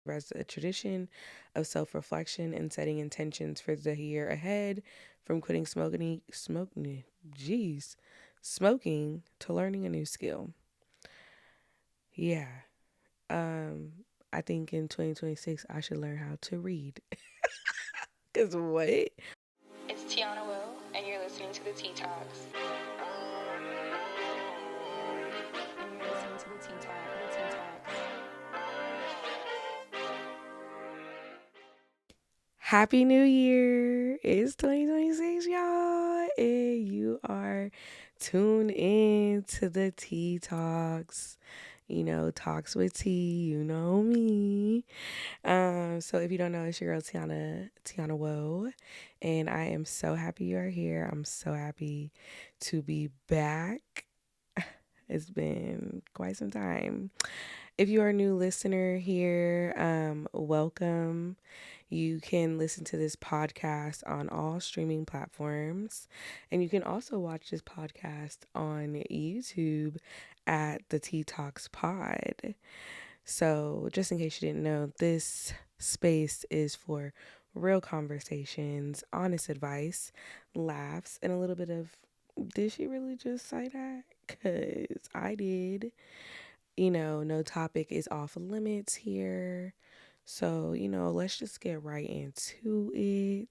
as a tradition of self-reflection and setting intentions for the year ahead, from quitting smoking to learning a new skill. Yeah. Um, I think in 2026 I should learn how to read. Cause what? It's Tiana Will, and you're listening to the T Talks. And you're listening to the T Talk, the T Talks. Happy New Year! It's 2026, y'all, and you are tuned in to the T Talks. You know, talks with T. You know me. So if you don't know, it's your girl Tiana Woe, and I am so happy you are here. I'm so happy to be back. It's been quite some time. If you are a new listener here, welcome. You can listen to this podcast on all streaming platforms. And you can also watch this podcast on YouTube at the T Talks Pod. So, just in case you didn't know, this space is for real conversations, honest advice, laughs, and a little bit of, did she really just say that? Because I did. No topic is off limits here. So, let's just get right into it.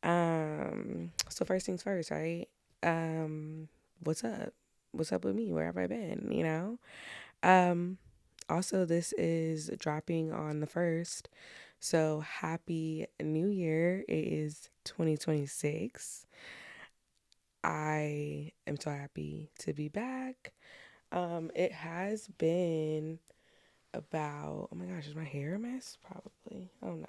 So first things first, right? What's up? What's up with me? Where have I been? Um, Also, this is dropping on the 1st. So happy new year. It is 2026. I am so happy to be back. It has been about, oh my gosh, is my hair a mess? Probably. Oh no.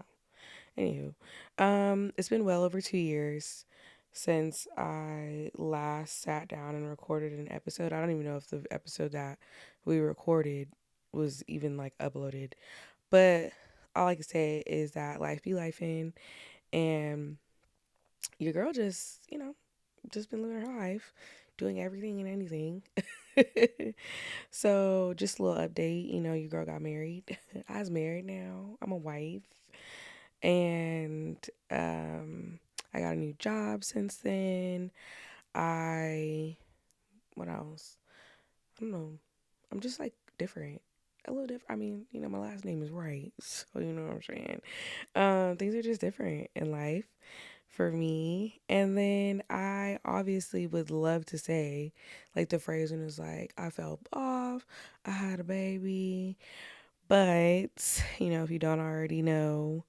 Anywho, it's been well over 2 years since I last sat down and recorded an episode. I don't even know if the episode that we recorded was even like uploaded, but all I can say is that life be life in, and your girl just been living her life, doing everything and anything. So just a little update, your girl got married. I was married now. I'm a wife. And I got a new job since then. I what else? I don't know. I'm just like different. A little different. I mean, my last name is right. So you know what I'm saying. Things are just different in life for me. And then I obviously would love to say, like the phrase when it's like, I fell off, I had a baby. But, if you don't already know,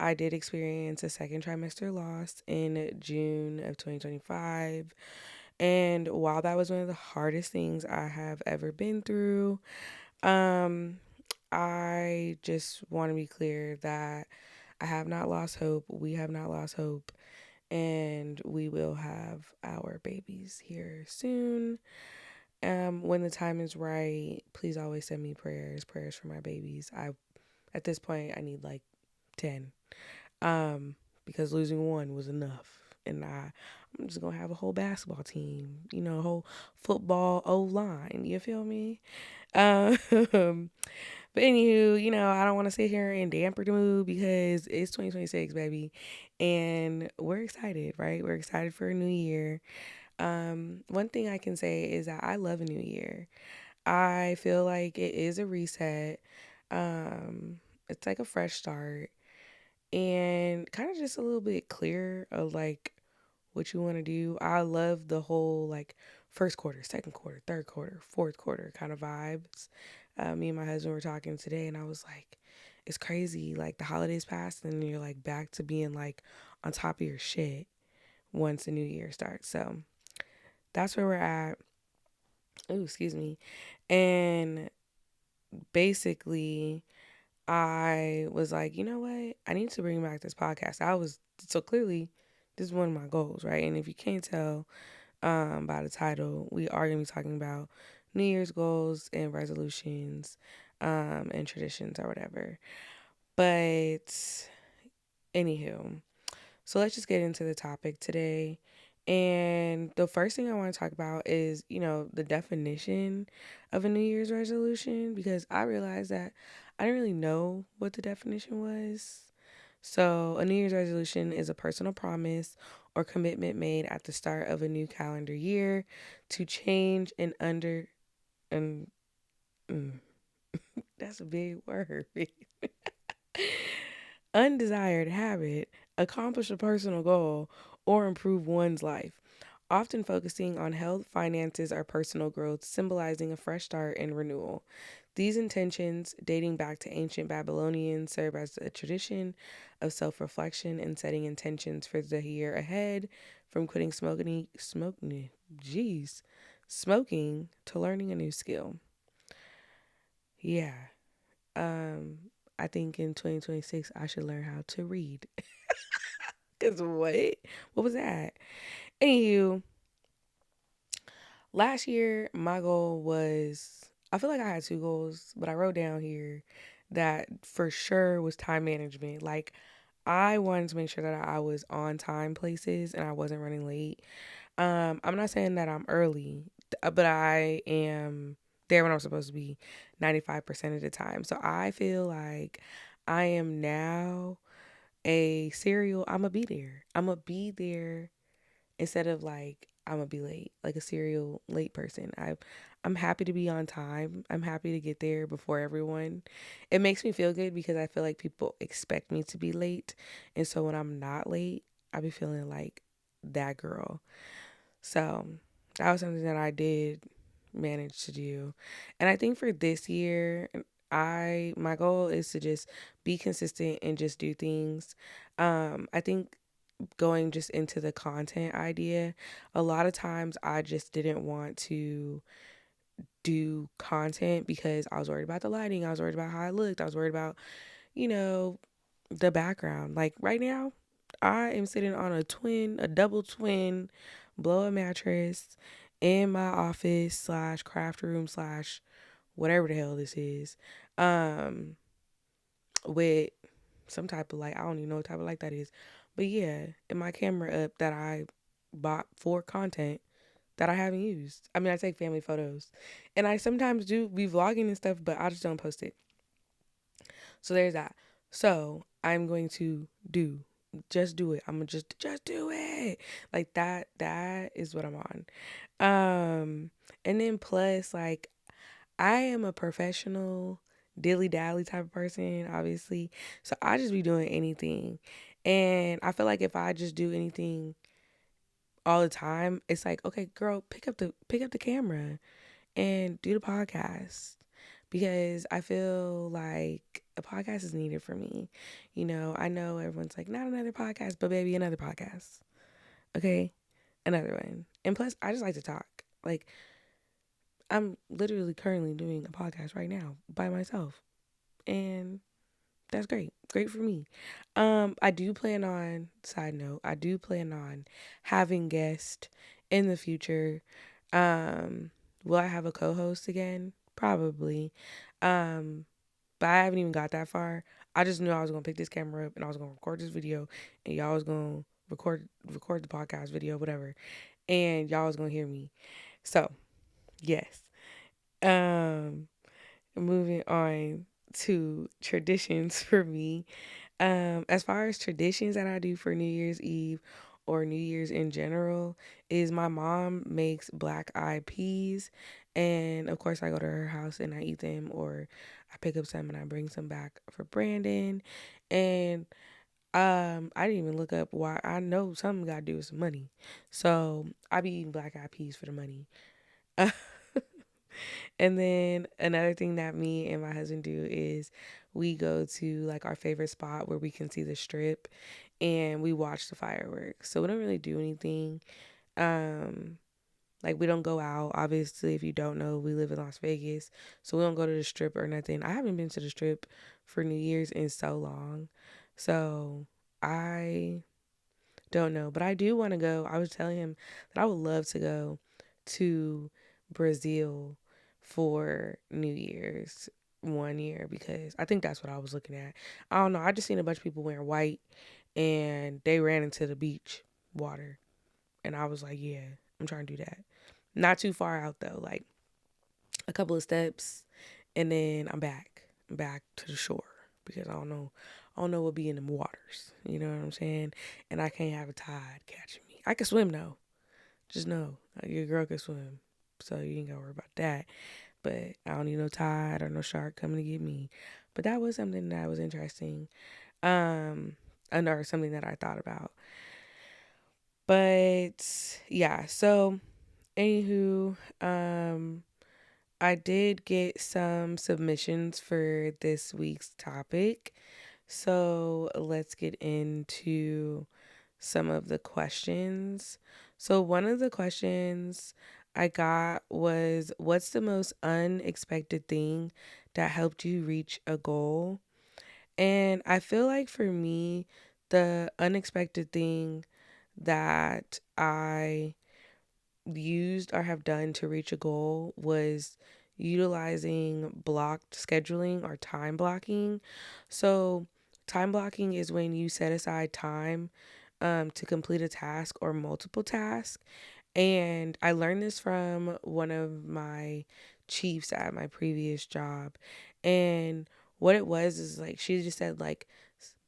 I did experience a second trimester loss in June of 2025. And while that was one of the hardest things I have ever been through, um, I just want to be clear that I have not lost hope. We have not lost hope. And we will have our babies here soon. When the time is right, please always send me prayers for my babies. At this point, I need like 10. Because losing one was enough. And I'm just gonna have a whole basketball team, a whole football O line. You feel me? Um, but anywho, I don't want to sit here and damper the mood because it's 2026, baby, and we're excited, right? We're excited for a new year. One thing I can say is that I love a new year. I feel like it is a reset. It's like a fresh start and kind of just a little bit clearer of like what you want to do. I love the whole like first quarter, second quarter, third quarter, fourth quarter kind of vibes. Me and my husband were talking today, and I was like, it's crazy. Like the holidays pass, and you're like back to being like on top of your shit once the new year starts. So that's where we're at. Oh, excuse me. And basically, I was like, you know what? I need to bring back this podcast. So clearly this is one of my goals, right? And if you can't tell by the title, we are gonna be talking about New Year's goals and resolutions, and traditions or whatever. But anywho, so let's just get into the topic today. And the first thing I want to talk about is, the definition of a New Year's resolution, because I realized that I didn't really know what the definition was. So, a New Year's resolution is a personal promise or commitment made at the start of a new calendar year to change an under and that's a big word. Undesired habit, accomplish a personal goal, or improve one's life, often focusing on health, finances, or personal growth, symbolizing a fresh start and renewal. These intentions, dating back to ancient Babylonians, serve as a tradition of self reflection and setting intentions for the year ahead, from quitting smoking to learning a new skill. Yeah. Um, I think in 2026 I should learn how to read. Cause what? What was that? Anywho, last year my goal was I feel like I had two goals, but I wrote down here that for sure was time management. Like I wanted to make sure that I was on time places and I wasn't running late. I'm not saying that I'm early, but I am there when I'm supposed to be 95% of the time. So I feel like I am now a serial. I'm gonna be there. I'm gonna be there instead of like I'm gonna be late, like a serial late person. I'm happy to be on time. I'm happy to get there before everyone. It makes me feel good because I feel like people expect me to be late, and so when I'm not late, I be feeling like that girl. So that was something that I did manage to do. And I think for this year, I my goal is to just be consistent and just do things. I think going just into the content idea, a lot of times I just didn't want to do content because I was worried about the lighting, I was worried about how I looked, I was worried about, you know, the background. Like right now, I am sitting on a double twin blow a mattress in my office slash craft room slash whatever the hell this is, um, with some type of light. I don't even know what type of light that is, but yeah, and my camera up that I bought for content that I haven't used. I mean, I take family photos, and I sometimes do be vlogging and stuff, but I just don't post it. So there's that. So I'm going to just do it. I'm gonna just do it. Like that. That is what I'm on. And then plus like I am a professional dilly dally type of person, obviously. So I just be doing anything. And I feel like if I just do anything all the time, it's like, okay, girl, pick up the camera and do the podcast because I feel like a podcast is needed for me. I know everyone's like, not another podcast, but baby, another podcast. Okay, another one. And plus, I just like to talk. Like, I'm literally currently doing a podcast right now by myself, and that's great. Great for me. I do plan on, side note, I do plan on having guests in the future. Um, will I have a co-host again? Probably. Um, but I haven't even got that far. I just knew I was gonna pick this camera up and I was gonna record this video and y'all was gonna record the podcast video, whatever. And y'all was gonna hear me. So, yes. Um, moving on to traditions for me. As far as traditions that I do for New Year's Eve or New Year's in general, is my mom makes black eyed peas. And of course, I go to her house and I eat them, or I pick up some and I bring some back for Brandon. And I didn't even look up why. I know something got to do with some money. So I be eating black eyed peas for the money. And then another thing that me and my husband do is we go to like our favorite spot where we can see the strip and we watch the fireworks. So we don't really do anything. Um like we don't go out. Obviously, if you don't know, we live in Las Vegas. So we don't go to the strip or nothing. I haven't been to the strip for New Year's in so long. So I don't know, but I do want to go. I was telling him that I would love to go to Brazil for New Year's one year because I think that's what I was looking at. I don't know. I just seen a bunch of people wearing white and they ran into the beach water. And I was like, yeah, I'm trying to do that. Not too far out though, like a couple of steps and then I'm back. back to the shore because I don't know what be in them waters. You know what I'm saying? And I can't have a tide catching me. I can swim though. Just know your girl can swim, so you ain't gotta worry about that. But I don't need no tide or no shark coming to get me. But that was something that was interesting. Um, or something that I thought about. But yeah, so anywho, I did get some submissions for this week's topic. So let's get into some of the questions. So, one of the questions I got was, what's the most unexpected thing that helped you reach a goal? And I feel like for me, the unexpected thing that I used or have done to reach a goal was utilizing blocked scheduling or time blocking. So, time blocking is when you set aside time to complete a task or multiple tasks. And I learned this from one of my chiefs at my previous job. And what it was is like, she just said, like,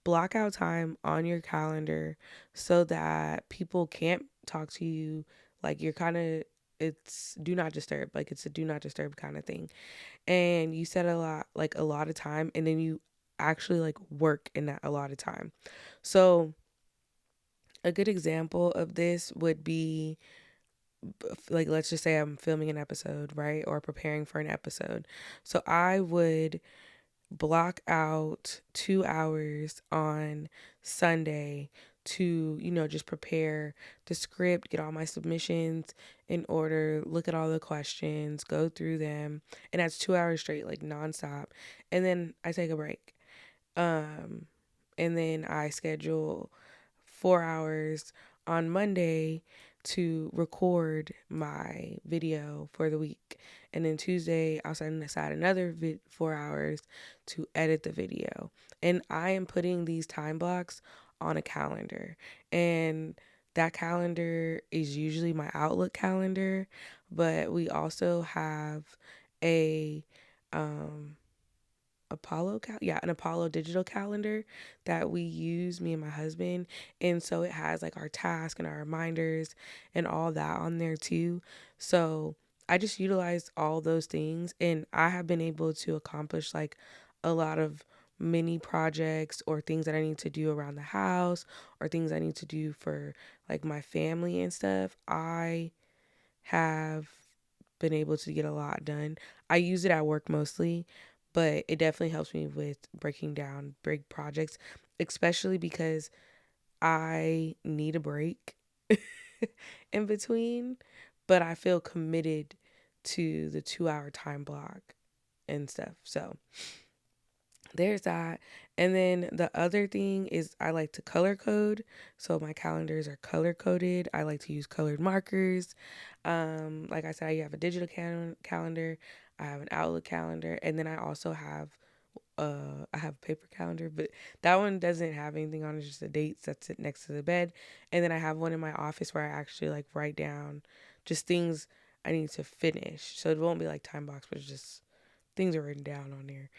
block out time on your calendar so that people can't talk to you. Like, you're kind of, it's do not disturb. Like, it's a do not disturb kind of thing. And you set a lot of time, and then you actually like work in that a lot of time. So, a good example of this would be like, let's just say I'm filming an episode, right? Or preparing for an episode. So I would block out 2 hours on Sunday to, just prepare the script, get all my submissions in order, look at all the questions, go through them. And that's 2 hours straight, like nonstop. And then I take a break. Um, and then I schedule 4 hours on Monday to record my video for the week. And then Tuesday, I'll set aside another 4 hours to edit the video. And I am putting these time blocks on a calendar. And that calendar is usually my Outlook calendar, but we also have a um an Apollo digital calendar that we use, me and my husband. And so it has like our task and our reminders and all that on there too. So I just utilized all those things, and I have been able to accomplish like a lot of mini projects or things that I need to do around the house or things I need to do for like my family and stuff. I have been able to get a lot done. I use it at work mostly, but it definitely helps me with breaking down big projects, especially because I need a break in between, but I feel committed to the 2 hour time block and stuff. So there's that. And then the other thing is I like to color code. So my calendars are color coded. I like to use colored markers. Like I said, I have a digital calendar. I have an Outlook calendar, and then I also have I have a paper calendar, but that one doesn't have anything on it, just the dates that sit next to the bed. And then I have one in my office where I actually like write down just things I need to finish. So it won't be like time box, but it's just things are written down on there.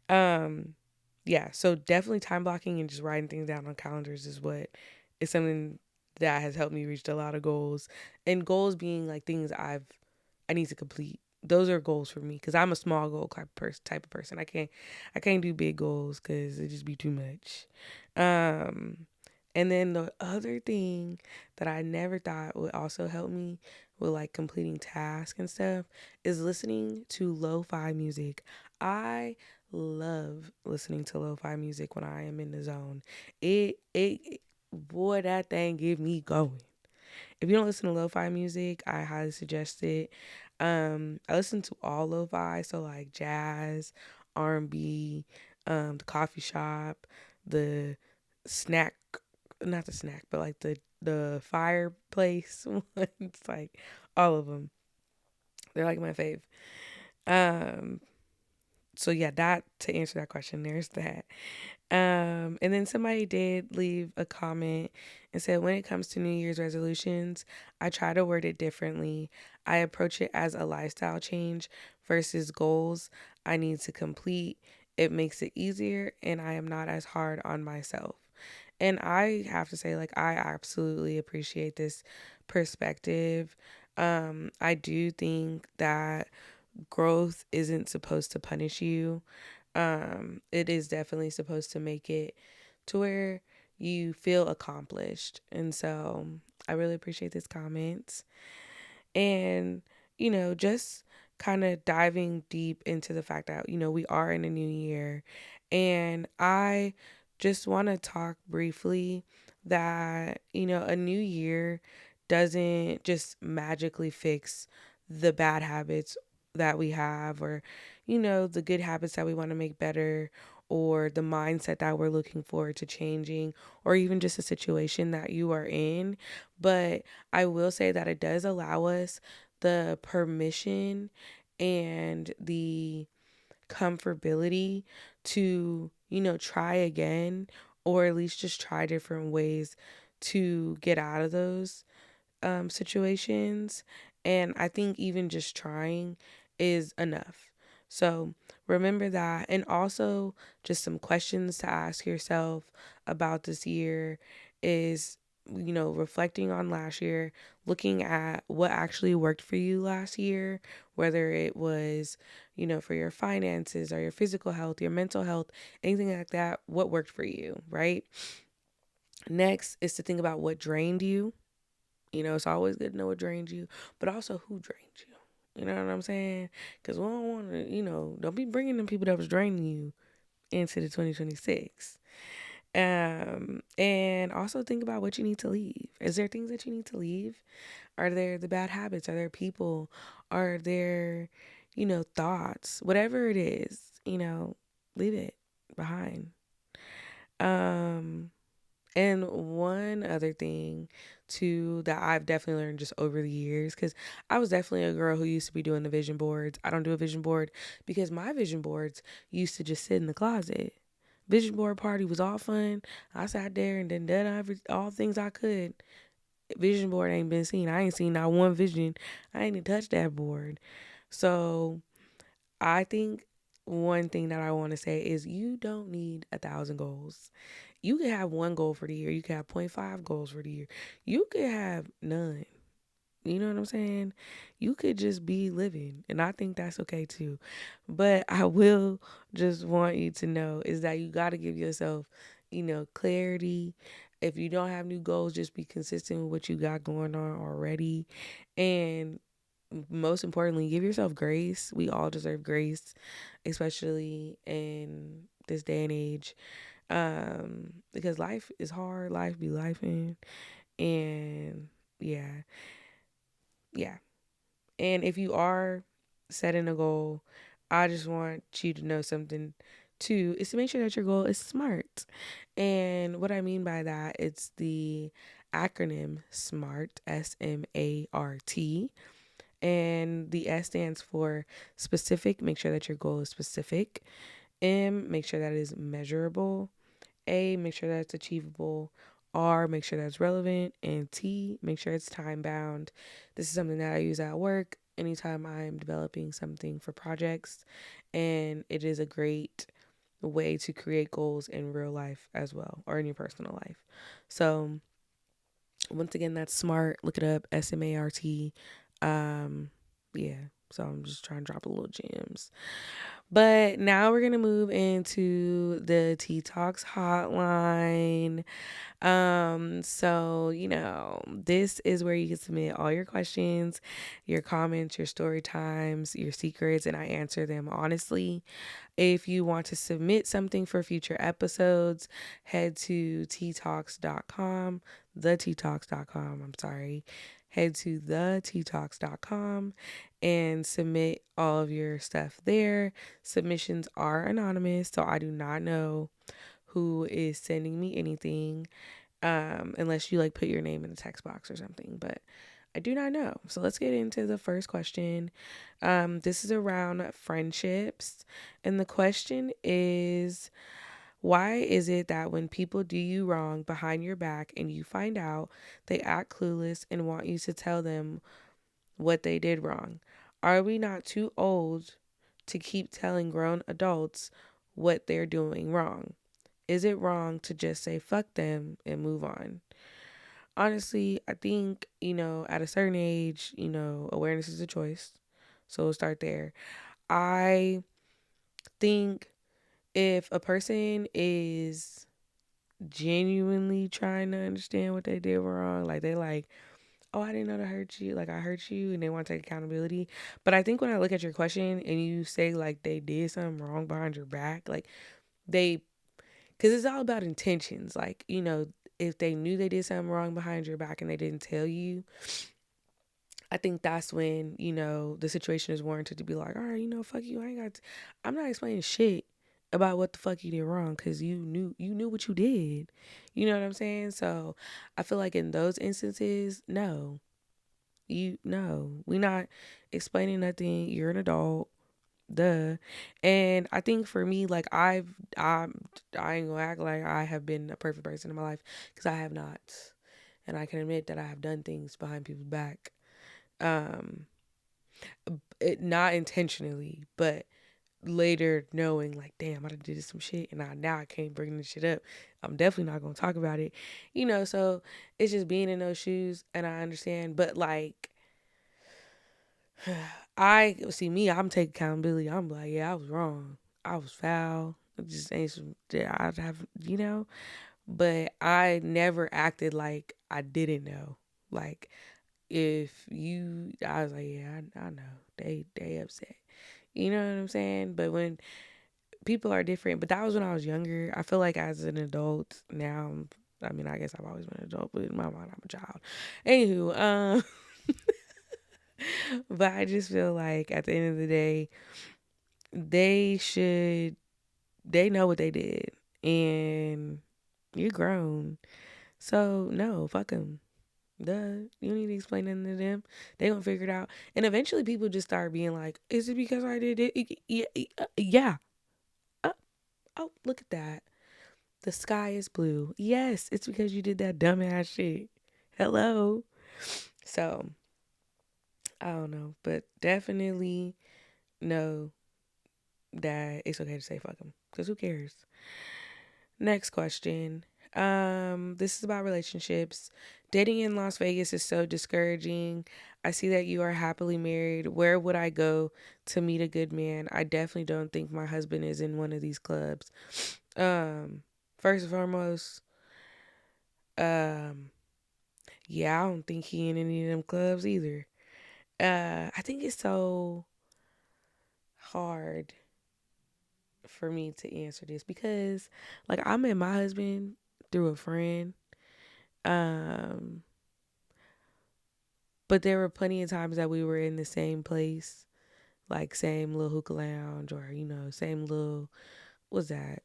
Um, yeah, so definitely time blocking and just writing things down on calendars is something that has helped me reach a lot of goals. And goals being like things I need to complete. Those are goals for me because I'm a small goal type of person. I can't do big goals because it just be too much. Um, and then the other thing that I never thought would also help me with like completing tasks and stuff is listening to lo-fi music. I love listening to lo-fi music when I am in the zone. Boy, that thing get me going. If you don't listen to lo-fi music, I highly suggest it. I listen to all lo-fi, so like jazz, R&B, the coffee shop, the snack, not the snack, but like the fireplace ones, like all of them. They're like my fave. Um, so yeah, that to answer that question, there's that. And then somebody did leave a comment and said, when it comes to New Year's resolutions, I try to word it differently. I approach it as a lifestyle change versus goals I need to complete. It makes it easier, and I am not as hard on myself. And I have to say, like, I absolutely appreciate this perspective. I do think that growth isn't supposed to punish you. It is definitely supposed to make it to where you feel accomplished. And so I really appreciate this comment. And, just kind of diving deep into the fact that, we are in a new year. And I just want to talk briefly that, a new year doesn't just magically fix the bad habits that we have, or, the good habits that we want to make better, or the mindset that we're looking forward to changing, or even just a situation that you are in. But I will say that it does allow us the permission and the comfortability to, try again, or at least just try different ways to get out of those situations. And I think even just trying is enough. So remember that. And also, just some questions to ask yourself about this year is, reflecting on last year, looking at what actually worked for you last year, whether it was, for your finances or your physical health, your mental health, anything like that, what worked for you, right? Next is to think about what drained you. It's always good to know what drains you, but also who drains you. You know what I'm saying? Because we don't want to, don't be bringing them people that was draining you into the 2026. And also think about what you need to leave. Is there things that you need to leave? Are there the bad habits? Are there people? Are there, thoughts? Whatever it is, leave it behind. Um, And one other thing too that I've definitely learned just over the years, because I was definitely a girl who used to be doing the vision boards. I don't do a vision board because my vision boards used to just sit in the closet. Vision board party was all fun. I sat there and then done all things I could. Vision board ain't been seen. I ain't seen not one vision. I ain't even touched that board. So I think one thing that I want to say is you don't need 1,000 goals. You could have one goal for the year. You could have point 0.5 goals for the year. You could have none. You know what I'm saying? You could just be living. And I think that's okay too. But I will just want you to know is that you got to give yourself, clarity. If you don't have new goals, just be consistent with what you got going on already. And most importantly, give yourself grace. We all deserve grace, especially in this day and age, because life is hard, life be life in. And yeah, yeah. And if you are setting a goal, I just want you to know something too, is to make sure that your goal is smart. And what I mean by that, it's the acronym SMART, SMART. And the S stands for specific. Make sure that your goal is specific. M, make sure that it is measurable. A, make sure that it's achievable. R, make sure that's relevant. And T, make sure it's time bound. This is something that I use at work anytime I'm developing something for projects. And it is a great way to create goals in real life as well, or in your personal life. So, once again, that's SMART. Look it up, SMART. Um, yeah. So I'm just trying to drop a little gems. But now we're gonna move into the T Talks Hotline. So this is where you can submit all your questions, your comments, your story times, your secrets, and I answer them honestly. If you want to submit something for future episodes, head to ttalks.com, thettalks.com, I'm sorry. Head to thettalks.com and submit all of your stuff there. Submissions are anonymous, so I do not know who is sending me anything, unless you like put your name in the text box or something, but I do not know. So let's get into the first question. This is around friendships. And the question is, why is it that when people do you wrong behind your back and you find out, they act clueless and want you to tell them what they did wrong? Are we not too old to keep telling grown adults what they're doing wrong. Is it wrong to just say fuck them and move on? Honestly, I think, at a certain age, awareness is a choice. So we'll start there. I think if a person is genuinely trying to understand what they did wrong, like they like, oh, I didn't know that hurt you, like I hurt you, and they want to take accountability. But I think when I look at your question and you say like they did something wrong behind your back, like they, because it's all about intentions. Like, if they knew they did something wrong behind your back and they didn't tell you, I think that's when, the situation is warranted to be like, all right, fuck you. I'm not explaining shit about what the fuck you did wrong because you knew what you did. You know what I'm saying? So I feel like in those instances, no, we not explaining nothing. You're an adult. Duh. And I think for me, like I ain't gonna act like I have been a perfect person in my life because I have not. And I can admit that I have done things behind people's back. Um, not intentionally, but later knowing like, damn, I did some shit, and now I can't bring this shit up. I'm definitely not gonna talk about it, So it's just being in those shoes, and I understand. But like, I see me, I'm taking accountability. I'm like, yeah, I was wrong. I was foul. It just ain't some that I have, But I never acted like I didn't know. Like I was like, yeah, I know they upset. You know what I'm saying? But when people are different, but that was when I was younger. I feel like as an adult now, I mean, I guess I've always been an adult, but in my mind, I'm a child. Anywho, but I just feel like at the end of the day, they should, they know what they did, and you're grown. So no, fuck them. Duh, you don't need to explain nothing to them. They gonna figure it out, and eventually people just start being like, "Is it because I did it?" Yeah. Oh, oh, look at that. The sky is blue. Yes, it's because you did that dumbass shit. Hello. So I don't know, but definitely know that it's okay to say fuck them, because who cares? Next question. This is about relationships. Dating in Las Vegas is so discouraging. I see that you are happily married. Where would I go to meet a good man? I definitely don't think my husband is in one of these clubs. First and foremost, um, yeah, I don't think he in any of them clubs either. I think it's so hard for me to answer this because, like, I met my husband through a friend. Um, but there were plenty of times that we were in the same place, like same little hookah lounge, or same little, what's that?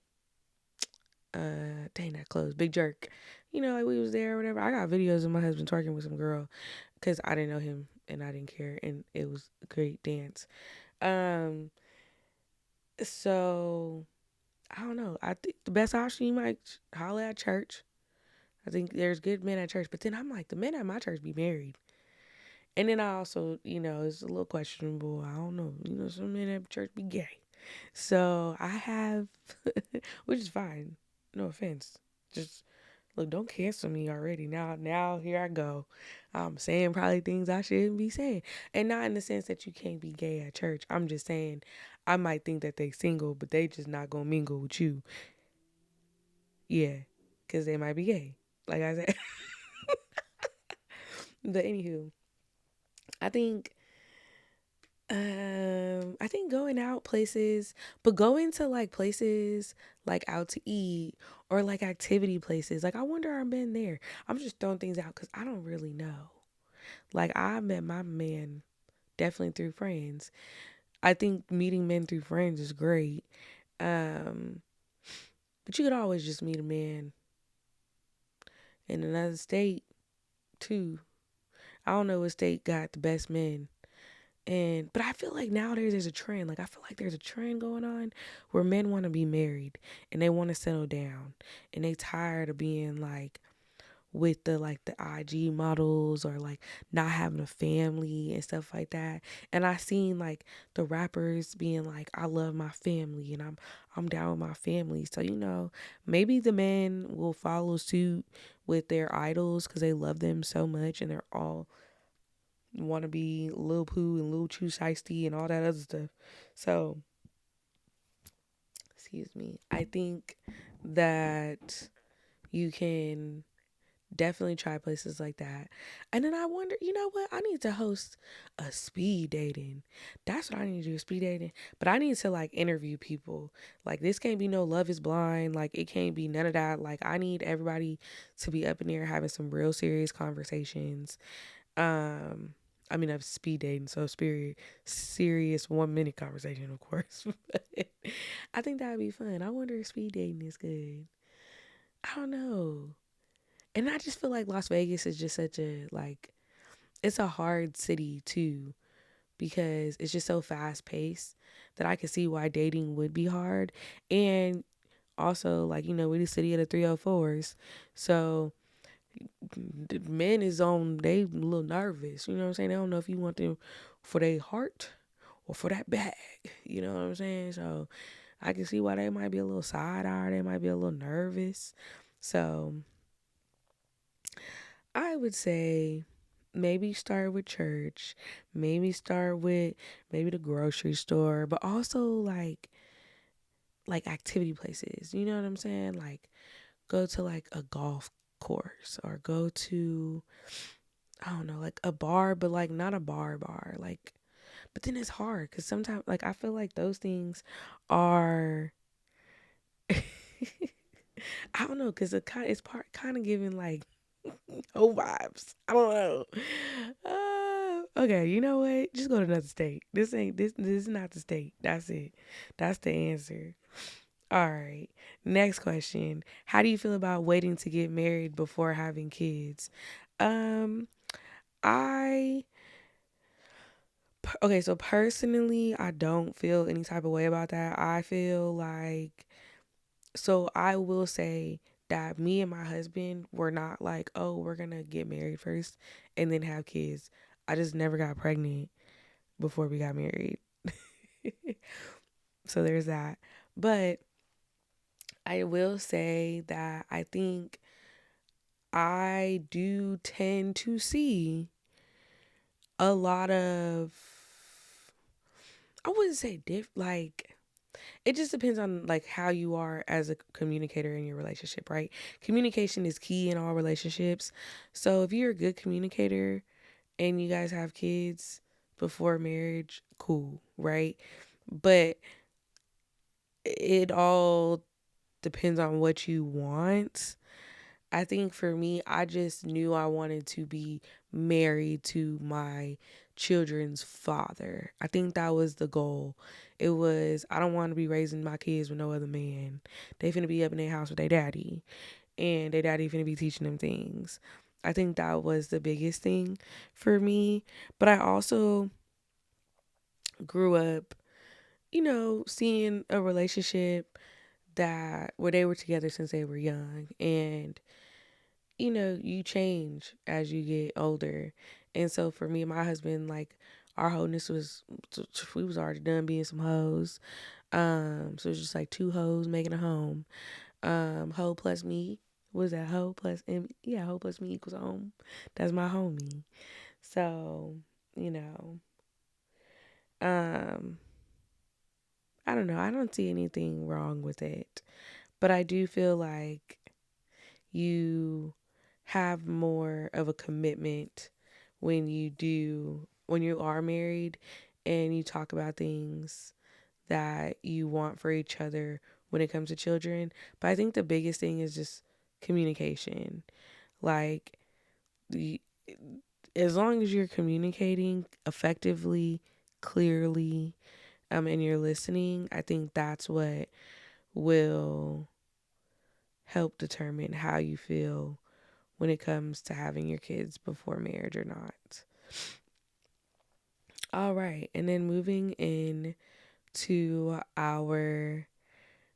Dang, that closed. Big Jerk. Like we was there or whatever. I got videos of my husband twerking with some girl because I didn't know him and I didn't care, and it was a great dance. Um, so I don't know. I think the best option, you might holler at church. I think there's good men at church, but then I'm like, the men at my church be married. And then I also, it's a little questionable. I don't know. Some men at church be gay. So I have, which is fine. No offense. Just look, don't cancel me already. Now here I go. I'm saying probably things I shouldn't be saying. And not in the sense that you can't be gay at church. I'm just saying I might think that they single, but they just not gonna mingle with you. Yeah. Cause they might be gay. Like I said. But anywho, I think I think going out places, but going to like places like out to eat or like activity places. Like I wonder I've been there. I'm just throwing things out because I don't really know. Like I met my man definitely through friends. I think meeting men through friends is great. Um, but you could always just meet a man in another state too. I don't know what state got the best men. But I feel like nowadays there's a trend. Like I feel like there's a trend going on where men want to be married and they want to settle down and they tired of being like with the like the IG models or like not having a family and stuff like that. And I seen like the rappers being like, I love my family and I'm down with my family. So, maybe the men will follow suit with their idols because they love them so much and they're all want to be Lil Pooh and Lil Chu Shiesty and all that other stuff. So, excuse me. I think that you can definitely try places like that. And then I wonder, you know what? I need to host a speed dating. That's what I need to do, speed dating. But I need to like interview people. Like this can't be no Love is Blind. Like it can't be none of that. Like I need everybody to be up in there having some real serious conversations. Um I mean, of speed dating, so serious 1 minute conversation, of course. But I think that'd be fun. I wonder if speed dating is good. I don't know. And I just feel like Las Vegas is just such a like it's a hard city too because it's just so fast paced that I can see why dating would be hard. And also like we're the city of the 304s. So the men is on they a little nervous, you know what I'm saying? They don't know if you want them for their heart or for that bag. You know what I'm saying? So I can see why they might be a little side eye, they might be a little nervous. So I would say maybe start with church, maybe start with maybe the grocery store, but also like activity places. You know what I'm saying? Like go to like a golf course or go to I don't know, like a bar, but like not a bar. Like but then it's hard cuz sometimes like I feel like those things are I don't know cuz it's kind of giving like oh vibes. I don't know. Okay, you know what? Just go to another state. This is not the state. That's it. That's the answer. All right. Next question. How do you feel about waiting to get married before having kids? Um I okay, so personally, I don't feel any type of way about that. I feel like so I will say that me and my husband were not like, oh, we're gonna get married first and then have kids. I just never got pregnant before we got married. So there's that. But I will say that I think I do tend to see a lot of I wouldn't say like it just depends on like how you are as a communicator in your relationship, right? Communication is key in all relationships. So if you're a good communicator and you guys have kids before marriage, cool, right? But it all depends on what you want. I think for me, I just knew I wanted to be married to my children's father. I think that was the goal. It was, I don't want to be raising my kids with no other man. They finna be up in their house with their daddy, and their daddy finna be teaching them things. I think that was the biggest thing for me. But I also grew up, seeing a relationship that where they were together since they were young. And you change as you get older. And so for me and my husband, like our wholeness was we was already done being some hoes. So it's just like two hoes making a home. Hoe plus me. What is that? Hoe plus yeah, hoe plus me equals home. That's my homie. So, you know, um, I don't know. I don't see anything wrong with it. But I do feel like you have more of a commitment when you are married and you talk about things that you want for each other when it comes to children. But I think the biggest thing is just communication. Like the, as long as you're communicating effectively, clearly, and you're listening, I think that's what will help determine how you feel when it comes to having your kids before marriage or not. All right. And then moving in to our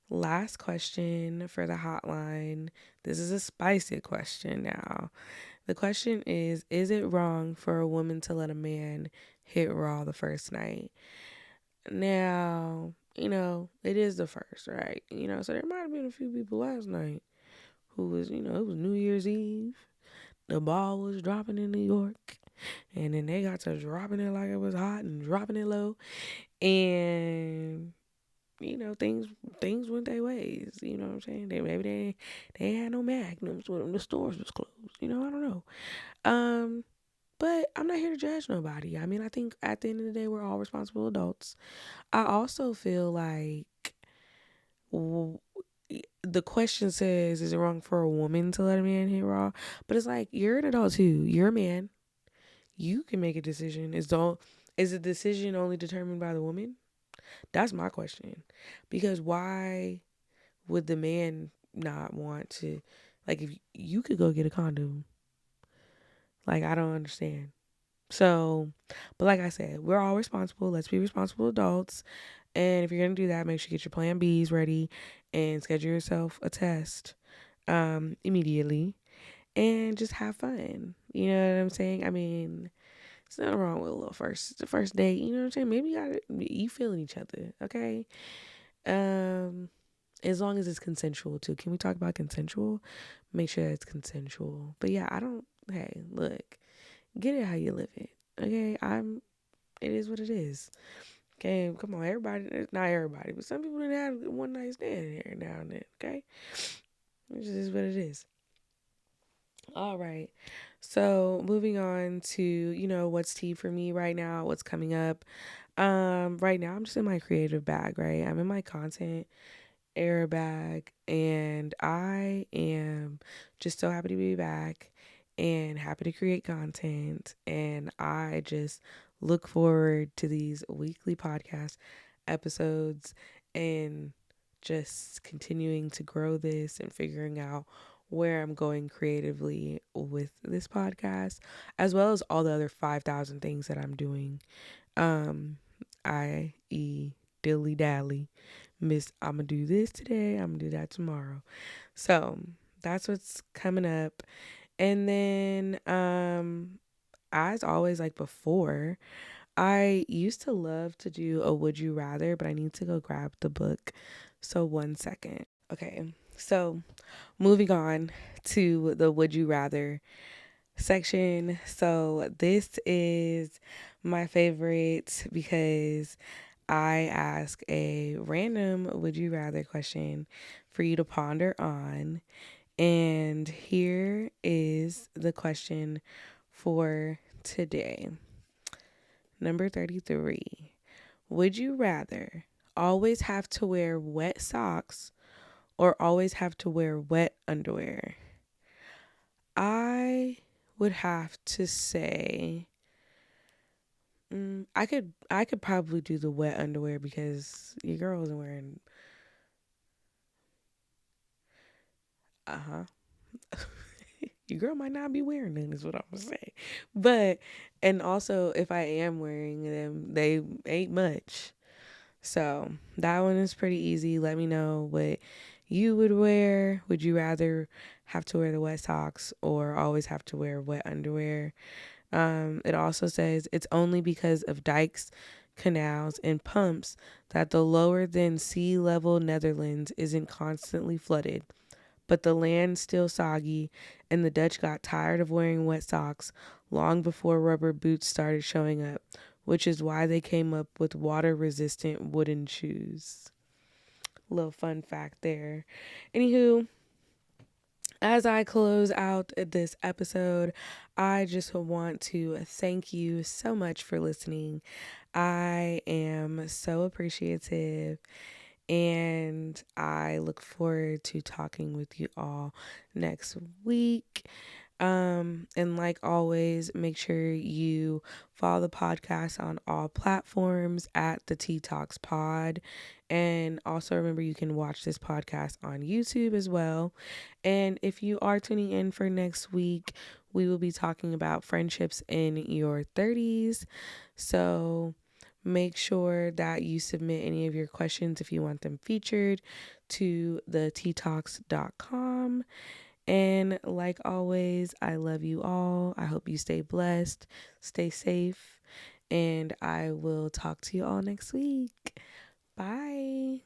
Last question for the hotline. This is a spicy question now. The question is it wrong for a woman to let a man hit raw the first night? Now, it is the first, right? So there might have been a few people last night who was, it was New Year's Eve. The ball was dropping in New York. And then they got to dropping it like it was hot and dropping it low. And things went their ways. You know what I'm saying? They had no magnums when the stores was closed. I don't know. Um, but I'm not here to judge nobody. I mean, I think at the end of the day, we're all responsible adults. I also feel like w- the question says, "Is it wrong for a woman to let a man hit raw?" But it's like you're an adult too. You're a man. You can make a decision. Is the decision only determined by the woman? That's my question. Because why would the man not want to, like, if you could go get a condom? Like, I don't understand. So, but like I said, we're all responsible. Let's be responsible adults. And if you're going to do that, make sure you get your plan Bs ready and schedule yourself a test immediately and just have fun. You know what I'm saying? I mean, there's nothing wrong with a little the first date. You know what I'm saying? Maybe you feeling each other, okay? Um, as long as it's consensual too. Can we talk about consensual? Make sure it's consensual. But yeah, I don't. Hey, look, get it how you live it. Okay, It is what it is. Okay, come on, everybody. Not everybody, but some people didn't have one night stand here now and then. Okay, it just is what it is. All right. So moving on to what's tea for me right now. What's coming up? Right now I'm just in my creative bag. Right, I'm in my content air bag, and I am just so happy to be back and happy to create content. And I just look forward to these weekly podcast episodes and just continuing to grow this and figuring out where I'm going creatively with this podcast, as well as all the other 5,000 things that I'm doing. Um, i.e., dilly dally. Miss, I'm gonna do this today, I'm gonna do that tomorrow. So that's what's coming up. And then, as always, like before, I used to love to do a would you rather, but I need to go grab the book. So, 1 second. Okay, so moving on to the would you rather section. So, this is my favorite because I ask a random would you rather question for you to ponder on. And here is the question for today. Number 33. Would you rather always have to wear wet socks or always have to wear wet underwear? I would have to say I could probably do the wet underwear because your girl wasn't wearing uh-huh. Your girl might not be wearing them is what I'm gonna say. But and also if I am wearing them, they ain't much. So that one is pretty easy. Let me know what you would wear. Would you rather have to wear the wet socks or always have to wear wet underwear? It also says it's only because of dikes, canals, and pumps that the lower than sea level Netherlands isn't constantly flooded. But the land's still soggy, and the Dutch got tired of wearing wet socks long before rubber boots started showing up, which is why they came up with water resistant wooden shoes. Little fun fact there. Anywho, as I close out this episode, I just want to thank you so much for listening. I am so appreciative and I look forward to talking with you all next week. And like always, make sure you follow the podcast on all platforms at the T Talks Pod. And also remember you can watch this podcast on YouTube as well. And if you are tuning in for next week, we will be talking about friendships in your 30s. So make sure that you submit any of your questions if you want them featured to the ttalks.com. And like always, I love you all. I hope you stay blessed, stay safe, and I will talk to you all next week. Bye.